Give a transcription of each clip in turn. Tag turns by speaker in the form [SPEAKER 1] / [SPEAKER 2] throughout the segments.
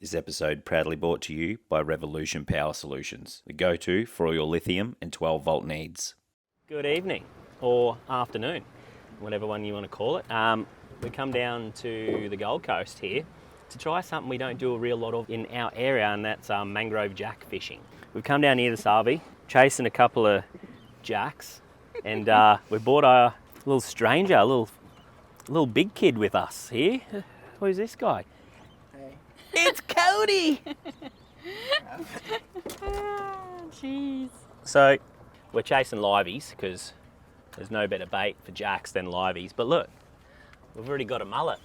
[SPEAKER 1] This episode proudly brought to you by Revolution Power Solutions, the go-to for all your lithium and 12-volt needs.
[SPEAKER 2] Good evening, or afternoon, whatever one you want to call it. We come down to the Gold Coast here to try something we don't do a real lot of in our area, and that's mangrove jack fishing. We've come down here this Arby, chasing a couple of jacks, and we brought a little stranger, a little big kid with us here. Who's this guy? It's Cody!
[SPEAKER 3] Jeez.
[SPEAKER 2] So, we're chasing liveys because there's no better bait for jacks than liveys. But look, we've already got a mullet.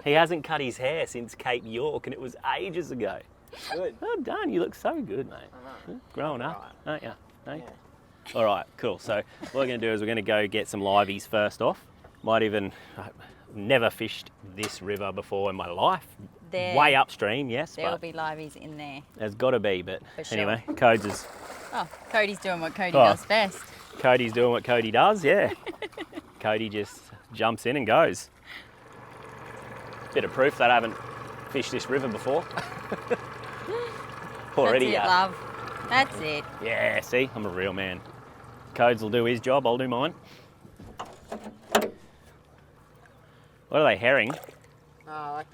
[SPEAKER 2] He hasn't cut his hair since Cape York, and it was ages ago.
[SPEAKER 4] Good.
[SPEAKER 2] Well done, you look so good, mate.
[SPEAKER 4] I know.
[SPEAKER 2] Growing up, aren't you? Hey?
[SPEAKER 4] Yeah.
[SPEAKER 2] All right, cool. So what we're going to do is we're going to go get some liveys first off. Never fished this river before in my life. Way upstream, yes.
[SPEAKER 3] There'll be liveys in there.
[SPEAKER 2] There's got to be, but
[SPEAKER 3] For
[SPEAKER 2] anyway,
[SPEAKER 3] sure. Cody's doing what Cody does best.
[SPEAKER 2] Cody's doing what Cody does, yeah. Cody just jumps in and goes. Bit of proof that I haven't fished this river before. Already.
[SPEAKER 3] That's it, love. That's it.
[SPEAKER 2] Yeah, see, I'm a real man. Codes will do his job, I'll do mine. What are they, herring?
[SPEAKER 4] Like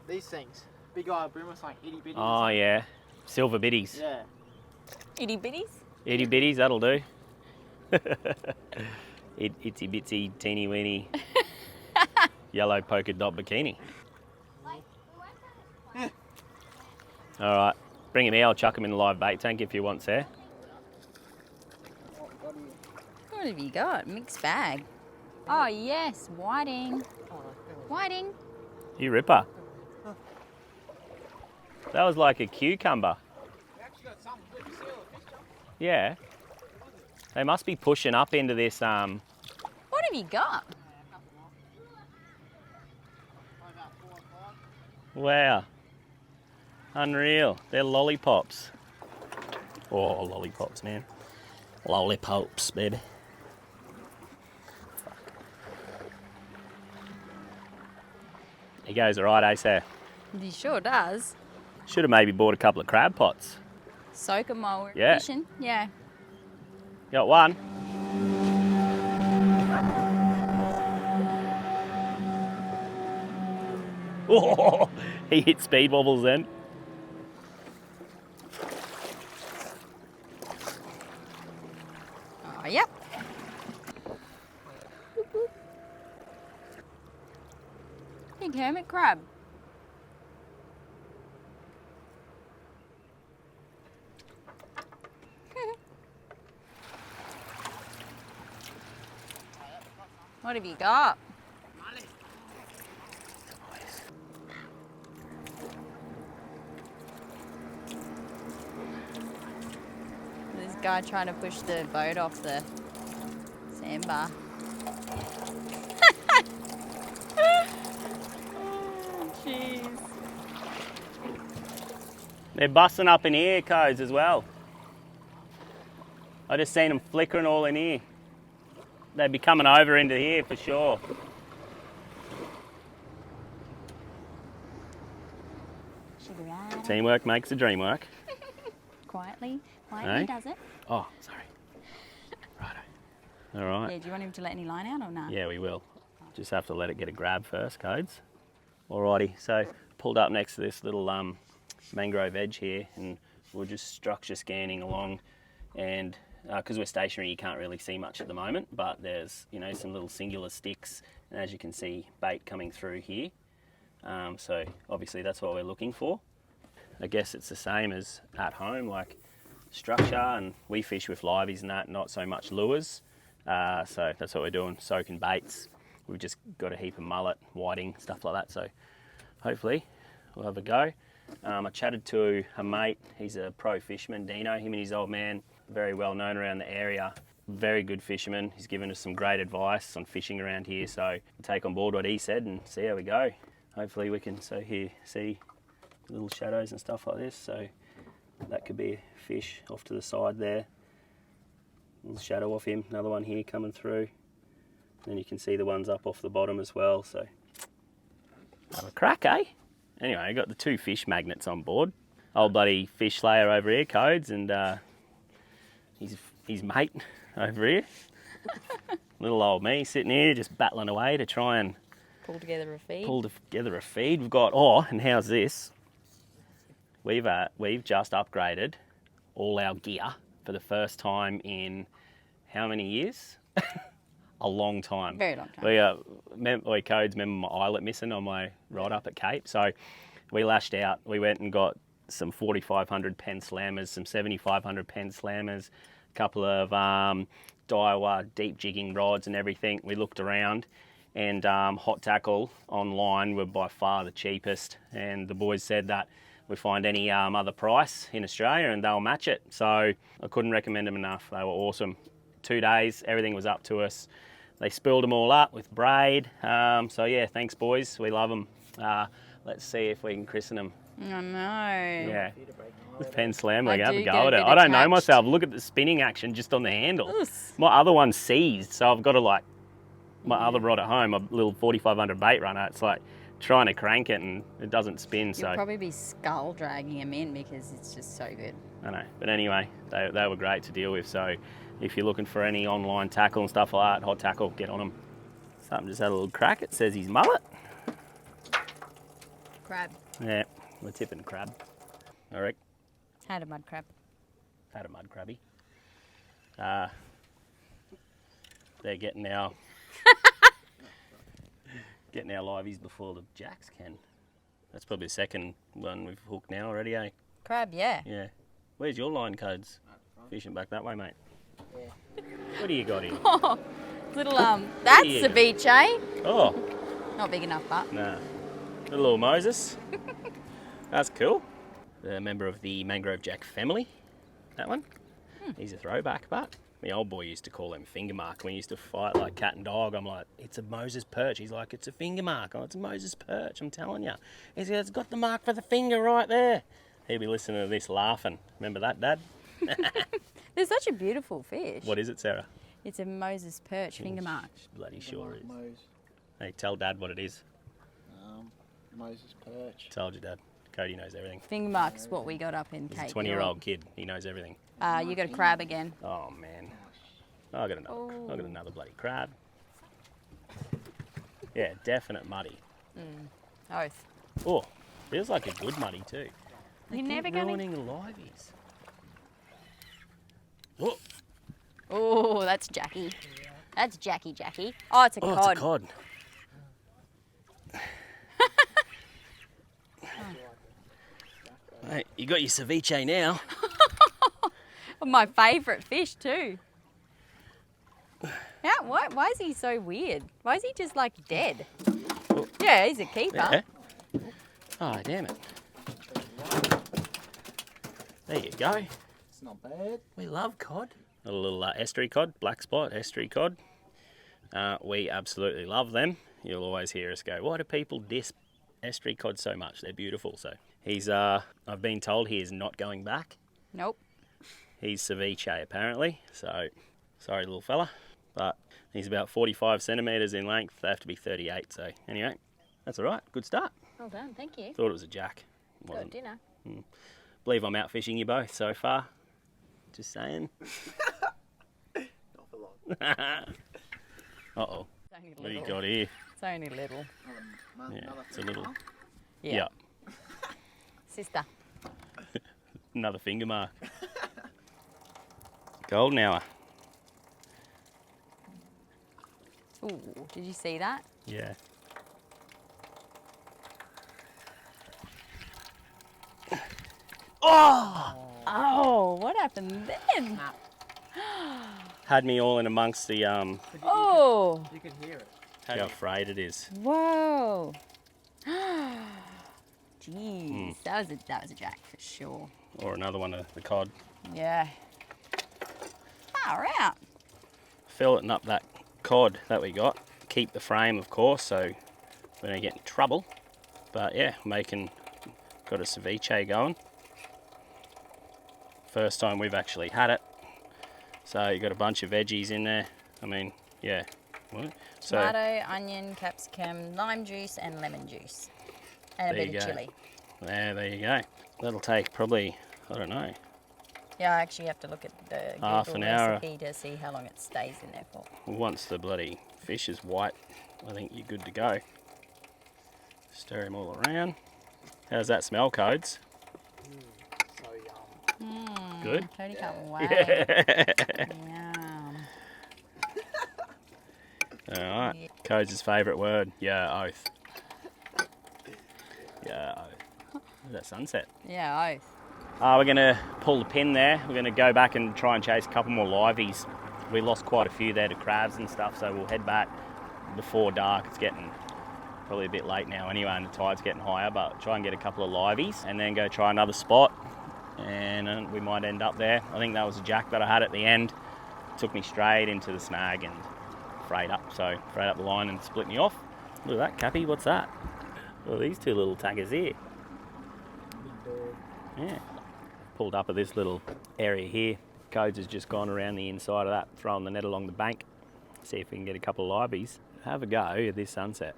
[SPEAKER 4] these things. Big eye brimmer, like itty bitty.
[SPEAKER 2] Oh yeah, silver biddies.
[SPEAKER 4] Yeah.
[SPEAKER 3] Itty bitties?
[SPEAKER 2] Itty bitties, that'll do. Itsy bitsy, teeny weeny, yellow polka dot bikini. All right, bring him here, I'll chuck him in the live bait tank if you want, sir.
[SPEAKER 3] What have you got? Mixed bag. Oh yes, whiting. Whiting.
[SPEAKER 2] You ripper. That was like a cucumber. Yeah. They must be pushing up into this.
[SPEAKER 3] What have you got?
[SPEAKER 2] Wow. Unreal. They're lollipops. Oh, lollipops, man. Lollipops, baby. He goes all right, eh, sir?
[SPEAKER 3] He sure does.
[SPEAKER 2] Should have maybe bought a couple of crab pots.
[SPEAKER 3] Soak them while we're
[SPEAKER 2] Yeah.
[SPEAKER 3] fishing. Yeah.
[SPEAKER 2] Got one. Oh, he hit speed wobbles then.
[SPEAKER 3] Oh, yep. Big hermit crab. What have you got? This guy trying to push the boat off the sandbar. Jeez.
[SPEAKER 2] They're busting up in here, Codes, as well. I just seen them flickering all in here. They'd be coming over into here for sure. Teamwork makes the dream work.
[SPEAKER 3] Quietly
[SPEAKER 2] Eh?
[SPEAKER 3] does it.
[SPEAKER 2] Oh, sorry. Righto. All right.
[SPEAKER 3] Yeah, do you want him to let any line out or not?
[SPEAKER 2] Yeah, we will. Just have to let it get a grab first, Codes. Alrighty, so pulled up next to this little mangrove edge here, and we're just structure scanning along, and because we're stationary you can't really see much at the moment, but there's some little singular sticks, and as you can see, bait coming through here. So obviously that's what we're looking for. I guess it's the same as at home, like structure, and we fish with liveys and that, not so much lures. So that's what we're doing, soaking baits. We've just got a heap of mullet, whiting, stuff like that. So hopefully we'll have a go. I chatted to a mate, he's a pro fisherman, Dino, him and his old man, very well known around the area. very good fisherman. He's given us some great advice on fishing around here, so we'll take on board what he said and see how we go. Hopefully we can, so here, see little shadows and stuff like this, so that could be a fish off to the side there. Little shadow off him, another one here coming through. Then you can see the ones up off the bottom as well, so have a crack, eh? Anyway, I got the 2 fish magnets on board. Old bloody fish slayer over here, Codes, and his mate over here. Little old me sitting here just battling away to try and
[SPEAKER 3] Pull together a feed.
[SPEAKER 2] We've got, and how's this? We've just upgraded all our gear for the first time in how many years? A long time.
[SPEAKER 3] Very long time.
[SPEAKER 2] Codes, remember my eyelet missing on my rod up at Cape? So we lashed out. We went and got some 4,500 pen slammers, some 7,500 pen slammers, a couple of Daiwa deep jigging rods and everything. We looked around, and hot tackle online were by far the cheapest, and the boys said that we find any other price in Australia and they'll match it. So I couldn't recommend them enough. They were awesome. 2 days, everything was up to us. They spilled them all up with braid. So yeah, thanks boys, we love them. Let's see if we can christen them.
[SPEAKER 3] Oh no.
[SPEAKER 2] Yeah, with pen slam,
[SPEAKER 3] I
[SPEAKER 2] like have
[SPEAKER 3] do
[SPEAKER 2] a
[SPEAKER 3] get
[SPEAKER 2] go
[SPEAKER 3] a
[SPEAKER 2] at it.
[SPEAKER 3] bit
[SPEAKER 2] I don't know
[SPEAKER 3] attached.
[SPEAKER 2] myself. Look at the spinning action just on the handle.
[SPEAKER 3] Oof.
[SPEAKER 2] My other one's seized, so I've got to like, my other rod at home, a little 4,500 bait runner, it's like trying to crank it and it doesn't spin.
[SPEAKER 3] You'll
[SPEAKER 2] So
[SPEAKER 3] probably be skull dragging him in because it's just so good.
[SPEAKER 2] I know, but anyway, they were great to deal with. So if you're looking for any online tackle and stuff like that, hot tackle, get on them. Something just had a little crack. It says he's mullet.
[SPEAKER 3] Crab.
[SPEAKER 2] Yeah, we're tipping crab. I reckon.
[SPEAKER 3] Had a mud crab.
[SPEAKER 2] Had a mud crabby. They're getting our liveys before the jacks can. That's probably the second one we've hooked now already, eh?
[SPEAKER 3] Crab, yeah.
[SPEAKER 2] Yeah. Where's your line, Codes? Fishing back that way, mate. Yeah. What do you got here?
[SPEAKER 3] Oh, little that's
[SPEAKER 2] Yeah.
[SPEAKER 3] ceviche.
[SPEAKER 2] Oh,
[SPEAKER 3] Not big enough, but
[SPEAKER 2] nah. Little old Moses. That's cool. A member of the mangrove jack family. That one. He's a throwback, but my old boy used to call him finger mark. We used to fight like cat and dog. I'm like, it's a Moses perch. He's like, it's a finger mark. Oh, it's a Moses perch, I'm telling you. He said, it's got the mark for the finger right there. He'd be listening to this laughing. Remember that, Dad?
[SPEAKER 3] they're such a beautiful fish.
[SPEAKER 2] What is it, Sarah?
[SPEAKER 3] It's a Moses perch finger mark.
[SPEAKER 2] Bloody sure is.
[SPEAKER 4] Moses.
[SPEAKER 2] Hey, tell Dad what it is.
[SPEAKER 4] Moses perch.
[SPEAKER 2] Told you, Dad. Cody knows everything.
[SPEAKER 3] Finger mark's what we got up in
[SPEAKER 2] He's
[SPEAKER 3] Cape.
[SPEAKER 2] a 20-year-old kid. He knows everything.
[SPEAKER 3] You got a crab again.
[SPEAKER 2] Oh, man. I got another bloody crab. Yeah, definite muddy.
[SPEAKER 3] Oath.
[SPEAKER 2] Oh, feels like a good muddy too.
[SPEAKER 3] You're
[SPEAKER 2] Keep
[SPEAKER 3] never going to...
[SPEAKER 2] ruining the liveys. Oh,
[SPEAKER 3] Oh, that's Jackie. That's Jackie. Oh, it's a
[SPEAKER 2] oh,
[SPEAKER 3] cod.
[SPEAKER 2] it's a cod. Mate, you got your ceviche now.
[SPEAKER 3] My favourite fish too. Yeah, why is he so weird? Why is he just like dead? Yeah, he's a keeper.
[SPEAKER 2] Yeah. Oh, damn it. There you go.
[SPEAKER 4] It's not bad.
[SPEAKER 2] We love cod. A little estuary cod, black spot estuary cod. We absolutely love them. You'll always hear us go, why do people diss estuary cod so much? They're beautiful. So he's, I've been told he is not going back.
[SPEAKER 3] Nope.
[SPEAKER 2] He's ceviche apparently. So sorry, little fella. But he's about 45 centimetres in length. They have to be 38. So anyway, that's all right. Good start.
[SPEAKER 3] Well done, thank you.
[SPEAKER 2] Thought it was a jack.
[SPEAKER 3] Got
[SPEAKER 2] Wasn't.
[SPEAKER 3] dinner.
[SPEAKER 2] Believe I'm out fishing you both so far. Just saying.
[SPEAKER 4] Not for long.
[SPEAKER 2] Uh-oh.
[SPEAKER 3] It's only
[SPEAKER 2] What do you
[SPEAKER 3] little.
[SPEAKER 2] got here?
[SPEAKER 3] It's only little.
[SPEAKER 2] Yeah, it's a little...
[SPEAKER 3] Yeah.
[SPEAKER 2] Yeah.
[SPEAKER 3] Sister.
[SPEAKER 2] Another finger mark. Golden hour.
[SPEAKER 3] Ooh, did you see that?
[SPEAKER 2] Yeah.
[SPEAKER 3] Oh, what happened then?
[SPEAKER 2] Had me all in amongst the
[SPEAKER 3] Oh,
[SPEAKER 4] You can hear it.
[SPEAKER 2] how afraid it is.
[SPEAKER 3] whoa. Jeez, that was a jack for sure.
[SPEAKER 2] Or another one of the cod.
[SPEAKER 3] Yeah. Far out.
[SPEAKER 2] filleting up that cod that we got. Keep the frame, of course, so we don't get in trouble. But yeah, got a ceviche going. First time we've actually had it. So you got a bunch of veggies in there. I mean, yeah. So,
[SPEAKER 3] tomato, onion, capsicum, lime juice and lemon juice. And a bit of chilli.
[SPEAKER 2] There you go. That'll take probably, I don't know.
[SPEAKER 3] Yeah, I actually have to look at the
[SPEAKER 2] Half
[SPEAKER 3] Google
[SPEAKER 2] an hour.
[SPEAKER 3] recipe to see how long it stays in there for.
[SPEAKER 2] Once the bloody fish is white, I think you're good to go. Stir them all around. How's that smell, Codes?
[SPEAKER 4] So yum.
[SPEAKER 2] Good?
[SPEAKER 3] Cody can't wait. Yum.
[SPEAKER 2] Alright. Yeah. Codes' favourite word. Yeah, oath. Yeah, oath. Look at that sunset.
[SPEAKER 3] Yeah, oath.
[SPEAKER 2] We're going to pull the pin there. We're going to go back and try and chase a couple more liveys. We lost quite a few there to crabs and stuff, so we'll head back before dark. It's getting probably a bit late now anyway, and the tide's getting higher, but try and get a couple of liveys and then go try another spot, and we might end up there. I think that was a jack that I had at the end. Took me straight into the snag and frayed up the line and split me off. Look at that, Cappy, what's that? Well, these two little taggers here. Yeah. Pulled up at this little area here. Codes has just gone around the inside of that, throwing the net along the bank. See if we can get a couple of liveys. Have a go at this sunset.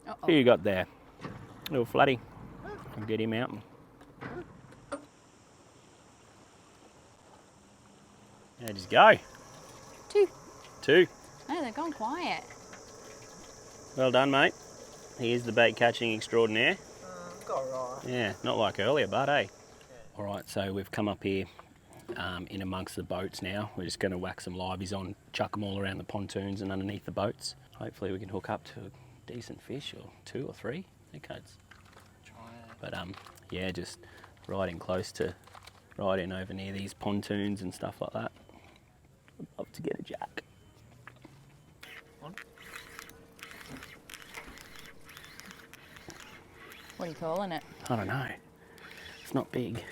[SPEAKER 3] Uh-oh.
[SPEAKER 2] Who you got there? Little flatty. I'll get him out. How'd you go? Two.
[SPEAKER 3] No, they've gone quiet.
[SPEAKER 2] Well done, mate. Here's the bait catching extraordinaire.
[SPEAKER 4] Got right.
[SPEAKER 2] Yeah, not like earlier, but hey. All right, so we've come up here in amongst the boats now. We're just going to whack some liveys on, chuck them all around the pontoons and underneath the boats. Hopefully we can hook up to a decent fish, or 2 or 3. Codes.
[SPEAKER 4] Try it.
[SPEAKER 2] But yeah, just right in over near these pontoons and stuff like that. I'd love to get a jack.
[SPEAKER 3] What are you calling it?
[SPEAKER 2] I don't know. It's not big.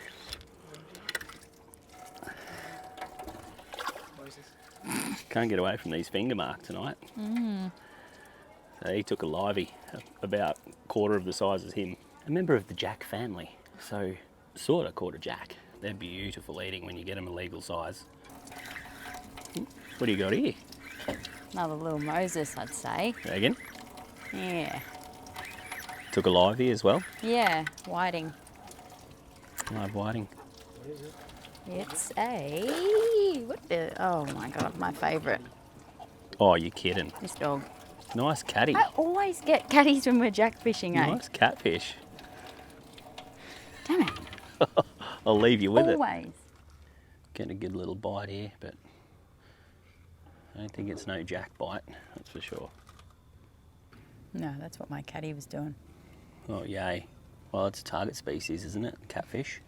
[SPEAKER 4] What is this?
[SPEAKER 2] Can't get away from these finger marks tonight. So he took a livey, about a quarter of the size as him. A member of the jack family. So sort of caught a jack. They're beautiful eating when you get them a legal size. What do you got here?
[SPEAKER 3] Another little Moses, I'd say.
[SPEAKER 2] Again?
[SPEAKER 3] Yeah.
[SPEAKER 2] Took a livey as well.
[SPEAKER 3] Yeah, whiting.
[SPEAKER 2] Live whiting.
[SPEAKER 4] What is it?
[SPEAKER 3] It's oh my God, my favourite.
[SPEAKER 2] Oh, you're kidding.
[SPEAKER 3] This dog.
[SPEAKER 2] Nice catty.
[SPEAKER 3] I always get catties when we're jack fishing, eh?
[SPEAKER 2] Nice catfish.
[SPEAKER 3] Damn it.
[SPEAKER 2] I'll leave you with it.
[SPEAKER 3] Always.
[SPEAKER 2] Getting a good little bite here, but I don't think it's no jack bite, that's for sure.
[SPEAKER 3] No, that's what my catty was doing.
[SPEAKER 2] Oh, yay. Well, it's a target species, isn't it? Catfish.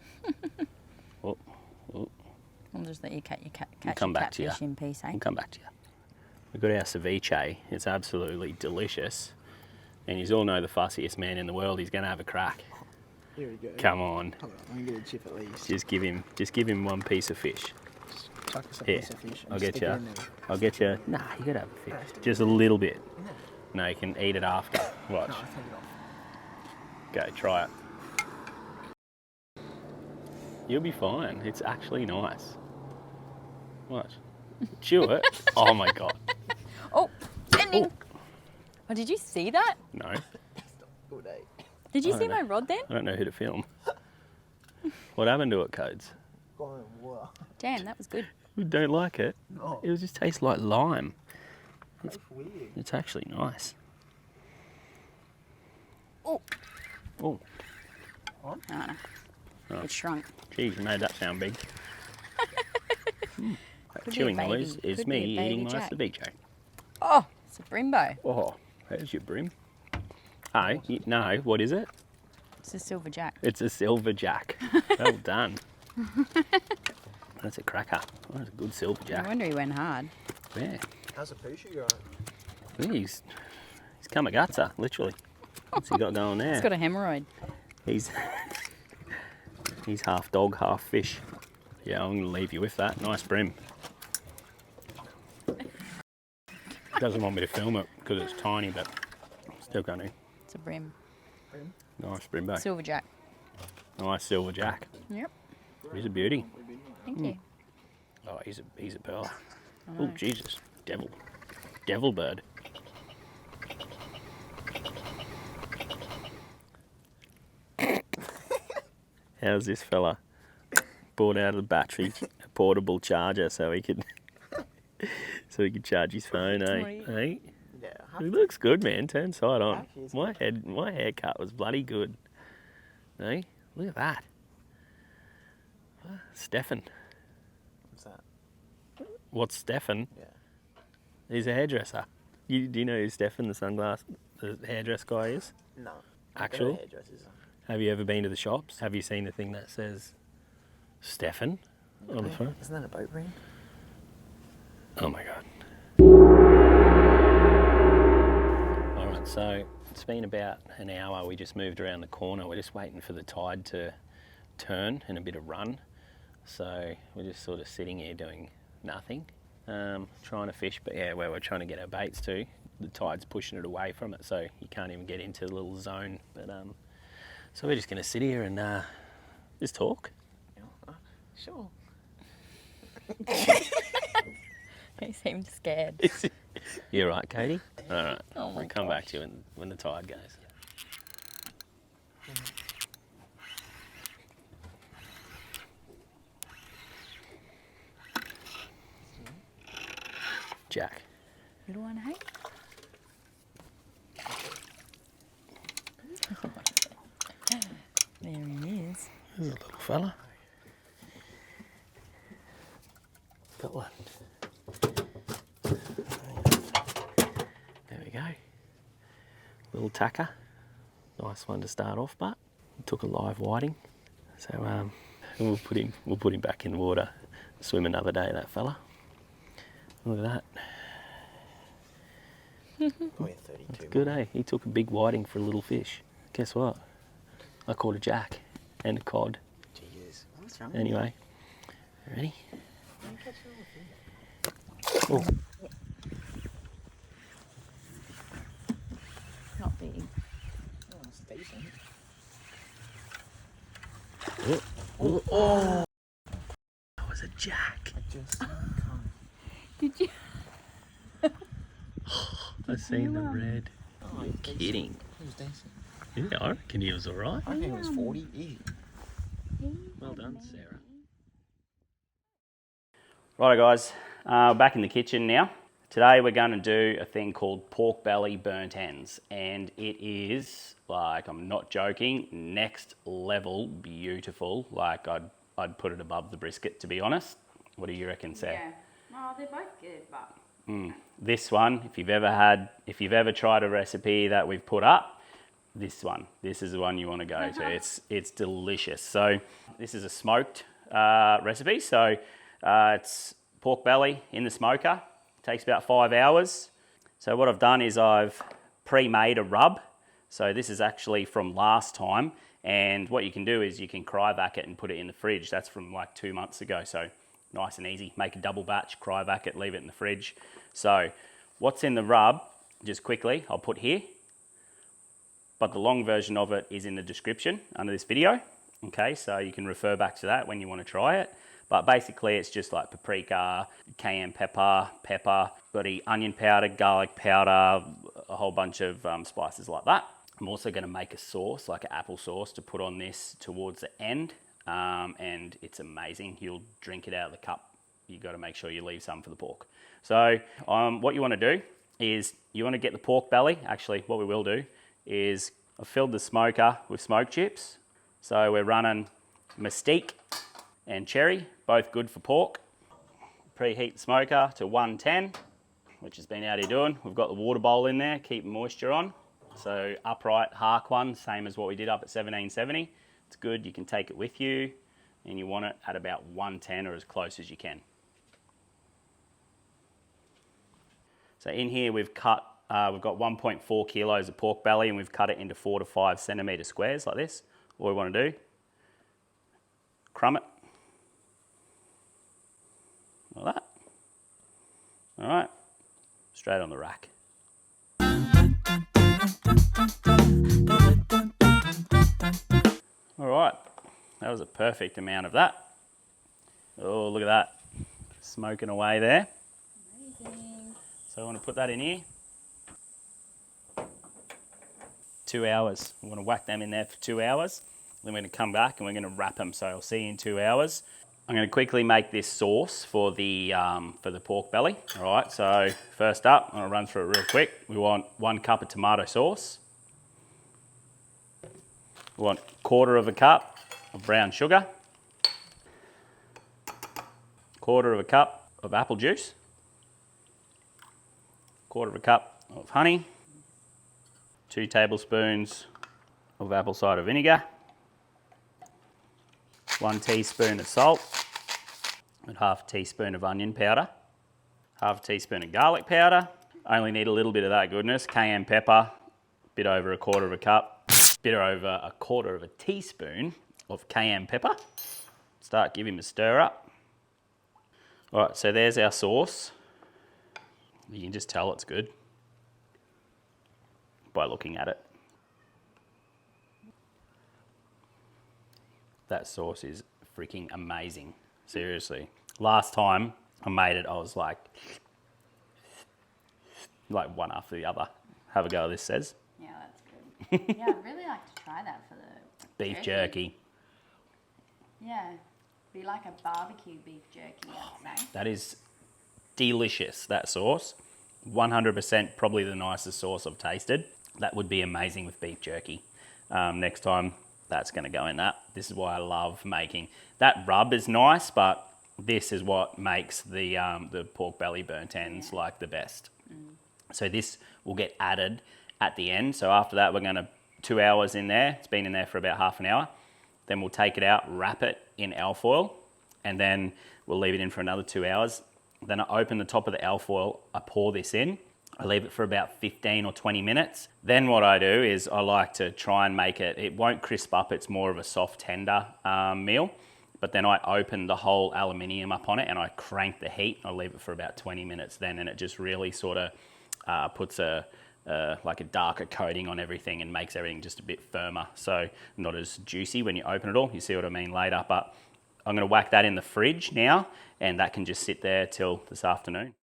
[SPEAKER 2] Oh.
[SPEAKER 3] I'll just let you catch your
[SPEAKER 2] come back to
[SPEAKER 3] catfish in peace, eh?
[SPEAKER 2] I'll come back to you. We've got our ceviche. It's absolutely delicious. And you all know the fussiest man in the world. He's going to have a crack.
[SPEAKER 4] Here we go.
[SPEAKER 2] Come on.
[SPEAKER 4] Hold on, I'm gonna get a chip at least.
[SPEAKER 2] Just give him one piece of fish.
[SPEAKER 4] Just chuck us a
[SPEAKER 2] Here,
[SPEAKER 4] piece of fish. and
[SPEAKER 2] I'll
[SPEAKER 4] stick
[SPEAKER 2] get
[SPEAKER 4] it
[SPEAKER 2] you.
[SPEAKER 4] in there.
[SPEAKER 2] I'll get you. Nah, you got to have a fish. Just a little bit. No, you can eat it after. Watch.
[SPEAKER 4] No, I take it off.
[SPEAKER 2] Go, try it. You'll be fine. It's actually nice. What? Chew it? Oh my God.
[SPEAKER 3] Oh, bending. Oh, did you see that?
[SPEAKER 2] No,
[SPEAKER 4] Good day.
[SPEAKER 3] Did you
[SPEAKER 2] I
[SPEAKER 3] see
[SPEAKER 2] don't
[SPEAKER 3] my
[SPEAKER 2] know.
[SPEAKER 3] rod then?
[SPEAKER 2] I don't know who to film. What happened to it, Codes?
[SPEAKER 4] Going water.
[SPEAKER 3] Damn, that was good.
[SPEAKER 2] You don't like it?
[SPEAKER 4] No.
[SPEAKER 2] It just tastes like lime.
[SPEAKER 4] That's weird.
[SPEAKER 2] It's actually nice.
[SPEAKER 3] Oh.
[SPEAKER 2] Oh,
[SPEAKER 3] Oh, no. It shrunk.
[SPEAKER 2] geez, you made that sound big. That
[SPEAKER 3] Could be a
[SPEAKER 2] chewing
[SPEAKER 3] baby.
[SPEAKER 2] noise is
[SPEAKER 3] Could be
[SPEAKER 2] me
[SPEAKER 3] a
[SPEAKER 2] eating
[SPEAKER 3] baby
[SPEAKER 2] my
[SPEAKER 3] jack.
[SPEAKER 2] ceviche.
[SPEAKER 3] Oh, it's a brimbo.
[SPEAKER 2] Oh, there's your brim. Oh, no, what is it?
[SPEAKER 3] It's a silver jack.
[SPEAKER 2] It's a silver jack. Well done. That's a cracker. Oh, that's a good silver
[SPEAKER 3] No
[SPEAKER 2] jack.
[SPEAKER 3] wonder he went hard.
[SPEAKER 2] Yeah.
[SPEAKER 4] How's the Pusha going?
[SPEAKER 2] Yeah, he's Kamagata, literally. What's he got going there?
[SPEAKER 3] It's got a hemorrhoid.
[SPEAKER 2] He's half dog, half fish. Yeah, I'm going to leave you with that. Nice brim. Doesn't want me to film it because it's tiny, but still going to.
[SPEAKER 3] It's a brim.
[SPEAKER 2] Nice brim back.
[SPEAKER 3] Silverjack.
[SPEAKER 2] Nice silver jack.
[SPEAKER 3] Yep.
[SPEAKER 2] He's a beauty.
[SPEAKER 3] Thank you.
[SPEAKER 2] Oh, he's a pearl. Oh, Jesus. Devil bird. How's this fella? Bought out of the battery a portable charger so he could charge his phone, eh? Hey?
[SPEAKER 4] Yeah.
[SPEAKER 2] He looks good, man. Turn side on.
[SPEAKER 4] Actually,
[SPEAKER 2] My haircut was bloody good. Hey? Look at that. Stefan.
[SPEAKER 4] What's that?
[SPEAKER 2] What's Stefan?
[SPEAKER 4] Yeah.
[SPEAKER 2] He's a hairdresser. Do you know who Stefan, the hairdress guy is?
[SPEAKER 4] No.
[SPEAKER 2] Actual?
[SPEAKER 4] Hairdressers.
[SPEAKER 2] Have you ever been to the shops? Have you seen the thing that says Stefan on the front?
[SPEAKER 4] Isn't that a boat brand?
[SPEAKER 2] Oh my God. Alright, so it's been about an hour. We just moved around the corner. We're just waiting for the tide to turn and a bit of run. So we're just sort of sitting here doing nothing, trying to fish, but yeah, where we're trying to get our baits to, the tide's pushing it away from it, so you can't even get into the little zone. But so we're just going to sit here and just talk.
[SPEAKER 4] Sure.
[SPEAKER 3] You seem scared.
[SPEAKER 2] You're right, Katie? All right,
[SPEAKER 3] Oh my
[SPEAKER 2] I'll come back to you when the tide goes. Jack.
[SPEAKER 3] Little one, hey? There he is.
[SPEAKER 2] There's a little fella. Got one. There we go. Little tacker. Nice one to start off, but took a live whiting. So we'll put him back in the water. Swim another day, that fella. Look at that. That's good, eh? He took a big whiting for a little fish. Guess what? I caught a jack and a cod.
[SPEAKER 4] Jeez. What's wrong?
[SPEAKER 2] Anyway, ready? Oh,
[SPEAKER 3] Not big.
[SPEAKER 4] Oh, it's decent.
[SPEAKER 2] oh, that was a jack.
[SPEAKER 4] I just can't.
[SPEAKER 3] Did you?
[SPEAKER 2] I seen the red.
[SPEAKER 4] Oh,
[SPEAKER 2] You're kidding.
[SPEAKER 4] It was decent.
[SPEAKER 2] Yeah, I reckon he was all right.
[SPEAKER 4] I think it was 40. Easy.
[SPEAKER 2] Well done, Sarah. Righto guys, back in the kitchen now. Today we're going to do a thing called pork belly burnt ends, and it is, like, I'm not joking, next level beautiful. Like, I'd put it above the brisket, to be honest. What do you reckon, Sarah?
[SPEAKER 3] Yeah. Oh, they're both good, but...
[SPEAKER 2] This one, if you've ever tried a recipe that we've put up, this is the one you want to go to. It's delicious. So this is a smoked recipe. So it's pork belly in the smoker. It takes about 5 hours. So what I've done is I've pre-made a rub. So this is actually from last time. And what you can do is you can cryovac it and put it in the fridge. That's from like 2 months ago. So nice and easy. Make a double batch, cryovac it, leave it in the fridge. So what's in the rub, just quickly, I'll put here. But the long version of it is in the description under this video. Okay, so you can refer back to that when you want to try it. But basically it's just like paprika, cayenne pepper, bloody onion powder, garlic powder, a whole bunch of spices like that. I'm also going to make a sauce, like an apple sauce, to put on this towards the end. And it's amazing. You'll drink it out of the cup. You've got to make sure you leave some for the pork. So what you want to do is you want to get the pork belly. Actually, what we will do is I've filled the smoker with smoke chips. So we're running Mesquite and cherry, both good for pork. Preheat the smoker to 110, which has been out here doing. We've got the water bowl in there, keeping moisture on. So upright Hark one, same as what we did up at 1770. It's good, you can take it with you, and you want it at about 110 or as close as you can. So in here we've got 1.4 kilos of pork belly, and we've cut it into 4 to 5 centimetre squares like this. All we want to do, crumb it, straight on the rack. All right, that was a perfect amount of that. Oh, look at that, smoking away there.
[SPEAKER 3] Amazing.
[SPEAKER 2] So I want to put that in here. 2 hours. We want to whack them in there for 2 hours. Then we're going to come back and we're going to wrap them. So I'll see you in 2 hours. I'm going to quickly make this sauce for the pork belly. All right, so first up, I'm going to run through it real quick. We want 1 cup of tomato sauce. We want 1/4 cup of brown sugar. 1/4 cup of apple juice. 1/4 cup of honey. 2 tablespoons of apple cider vinegar. 1 teaspoon of salt. And 1/2 teaspoon of onion powder. 1/2 teaspoon of garlic powder. I only need a little bit of that goodness. Cayenne pepper, bit over 1/4 cup. Bit over 1/4 teaspoon of cayenne pepper. Start giving him a stir up. All right, so there's our sauce. You can just tell it's good by looking at it. That sauce is freaking amazing, seriously. Last time I made it, I was like one after the other. Have a go, this says.
[SPEAKER 3] Yeah, that's good. Yeah, I'd really like to try that for the
[SPEAKER 2] Beef jerky.
[SPEAKER 3] Yeah, be like a barbecue beef jerky, I'd say.
[SPEAKER 2] That is delicious, that sauce. 100% probably the nicest sauce I've tasted. That would be amazing with beef jerky. Next time, that's going to go in that. This is why I love making. That rub is nice, but this is what makes the pork belly burnt ends like the best. So this will get added at the end. So after that, we're going to 2 hours in there. It's been in there for about half an hour. Then we'll take it out, wrap it in alfoil, and then we'll leave it in for another 2 hours. Then I open the top of the alfoil, I pour this in, I leave it for about 15 or 20 minutes. Then what I do is I like to try and make it won't crisp up, it's more of a soft, tender meal. But then I open the whole aluminium up on it and I crank the heat. I leave it for about 20 minutes then, and it just really sort of puts like a darker coating on everything and makes everything just a bit firmer. So not as juicy when you open it all. You see what I mean later. But I'm going to whack that in the fridge now, and that can just sit there till this afternoon.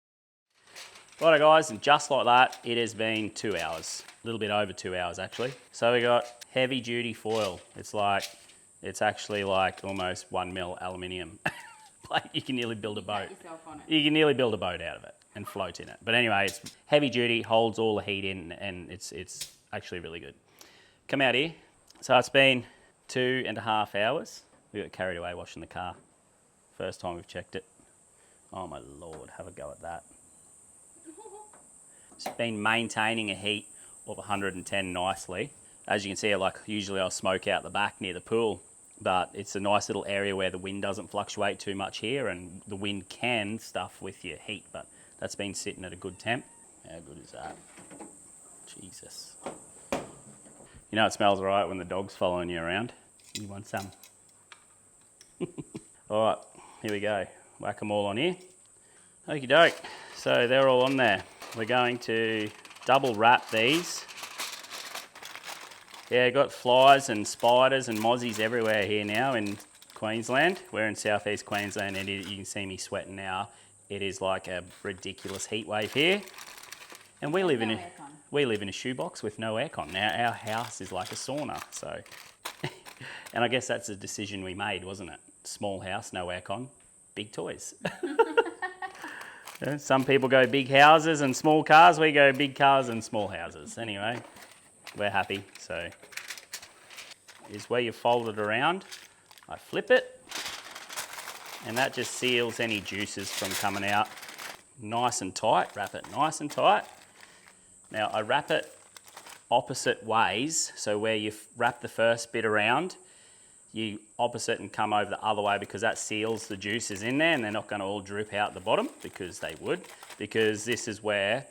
[SPEAKER 2] Righto guys, and just like that, it has been 2 hours. A little bit over 2 hours actually. So we got heavy duty foil. It's actually like almost 1 mil aluminium. Like you can nearly build a boat. You can nearly build a boat out of it and float in it. But anyway, it's heavy duty, holds all the heat in, and it's actually really good. Come out here. So it's been 2.5 hours. We got carried away washing the car. First time we've checked it. Oh my Lord, have a go at that. It's been maintaining a heat of 110 nicely. As you can see, like usually I'll smoke out the back near the pool, but it's a nice little area where the wind doesn't fluctuate too much here, and the wind can stuff with your heat, but that's been sitting at a good temp. How good is that? Jesus. You know it smells right when the dog's following you around. You want some? All right, here we go. Whack them all on here. Okie doke. So they're all on there. We're going to double wrap these. Yeah, got flies and spiders and mozzies everywhere here now in Queensland. We're in southeast Queensland, and you can see me sweating now. It is like a ridiculous heat wave here. And we live in a shoebox with no aircon. Now our house is like a sauna, so. And I guess that's a decision we made, wasn't it? Small house, no aircon, big toys. Some people go big houses and small cars. We go big cars and small houses. Anyway, we're happy. So is where you fold it around. I flip it, and that just seals any juices from coming out nice and tight. Wrap it nice and tight. Now I wrap it opposite ways. So where you wrap the first bit around, you opposite and come over the other way, because that seals the juices in there, and they're not going to all drip out the bottom, because they would, because this is where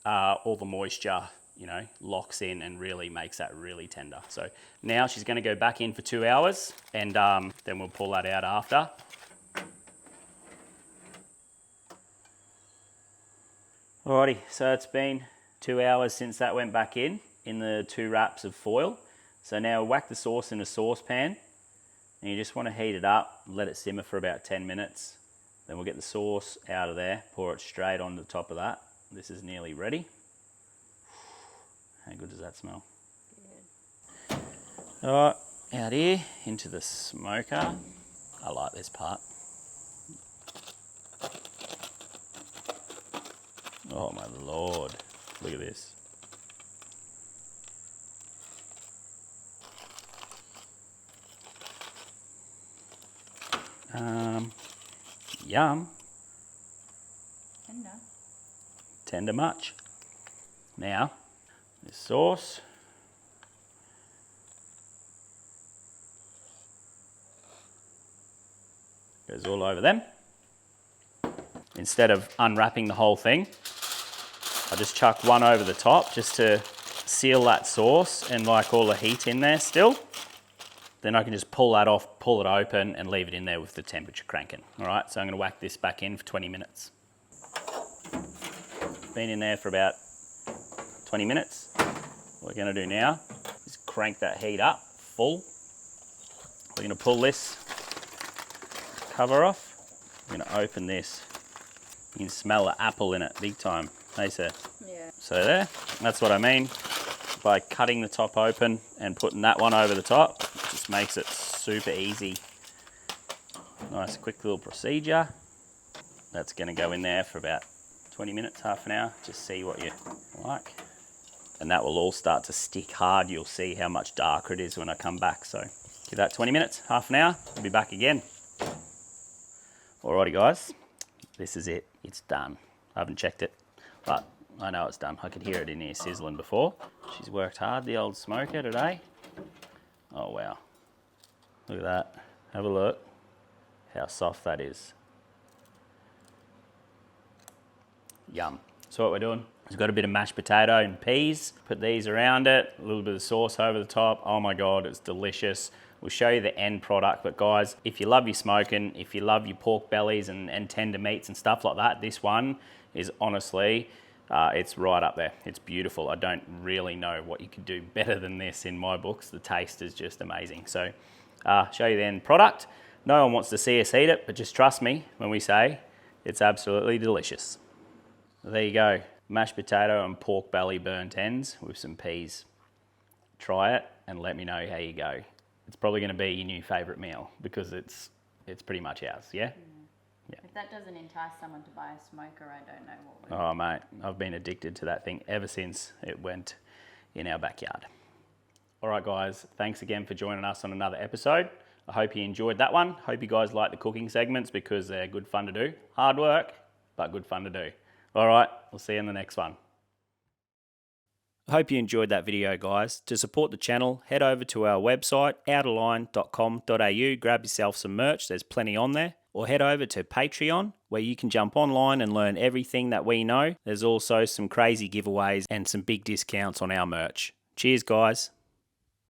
[SPEAKER 2] all the moisture, you know, locks in and really makes that really tender. So now she's going to go back in for 2 hours, and then we'll pull that out after. Alrighty, so it's been 2 hours since that went back in the 2 wraps of foil. So now whack the sauce in a saucepan, and you just want to heat it up, let it simmer for about 10 minutes. Then we'll get the sauce out of there, pour it straight on the top of that. This is nearly ready. How good does that smell? Good. Alright, out here into the smoker. I like this part. Oh my lord, look at this. Yum.
[SPEAKER 3] Tender.
[SPEAKER 2] Tender much. Now, this sauce. Goes all over them. Instead of unwrapping the whole thing, I just chuck one over the top just to seal that sauce and like all the heat in there still. Then I can just pull that off, pull it open and leave it in there with the temperature cranking. All right, so I'm gonna whack this back in for 20 minutes. Been in there for about 20 minutes. What we're gonna do now is crank that heat up full. We're gonna pull this cover off. We're gonna open this. You can smell the apple in it big time. Hey, sir.
[SPEAKER 3] Yeah.
[SPEAKER 2] So there, that's what I mean by cutting the top open and putting that one over the top. It just makes it super easy. Nice quick little procedure. That's gonna go in there for about 20 minutes, half an hour. Just see what you like. And that will all start to stick hard. You'll see how much darker it is when I come back. So give that 20 minutes, half an hour, I'll be back again. Alrighty guys, this is it, it's done. I haven't checked it, but I know it's done. I could hear it in here sizzling before. She's worked hard, the old smoker today. Oh wow, look at that. Have a look how soft that is. Yum. So what we're doing, we've got a bit of mashed potato and peas. Put these around it, a little bit of sauce over the top. Oh my God, it's delicious. We'll show you the end product, but guys, if you love your smoking, if you love your pork bellies and tender meats and stuff like that, this one is honestly, it's right up there. It's beautiful. I don't really know what you could do better than this in my books. The taste is just amazing. So, show you the end product. No one wants to see us eat it, but just trust me when we say it's absolutely delicious. There you go, mashed potato and pork belly burnt ends with some peas. Try it and let me know how you go. It's probably going to be your new favourite meal because it's pretty much ours, yeah? Yeah.
[SPEAKER 3] If that doesn't entice someone to buy a smoker, I don't know what would.
[SPEAKER 2] Oh mate, I've been addicted to that thing ever since it went in our backyard. All right guys, thanks again for joining us on another episode. I hope you enjoyed that one. Hope you guys like the cooking segments because they're good fun to do. Hard work, but good fun to do. All right, we'll see you in the next one. I hope you enjoyed that video, guys. To support the channel, head over to our website, outerline.com.au, grab yourself some merch, there's plenty on there, or head over to Patreon, where you can jump online and learn everything that we know. There's also some crazy giveaways and some big discounts on our merch. Cheers, guys.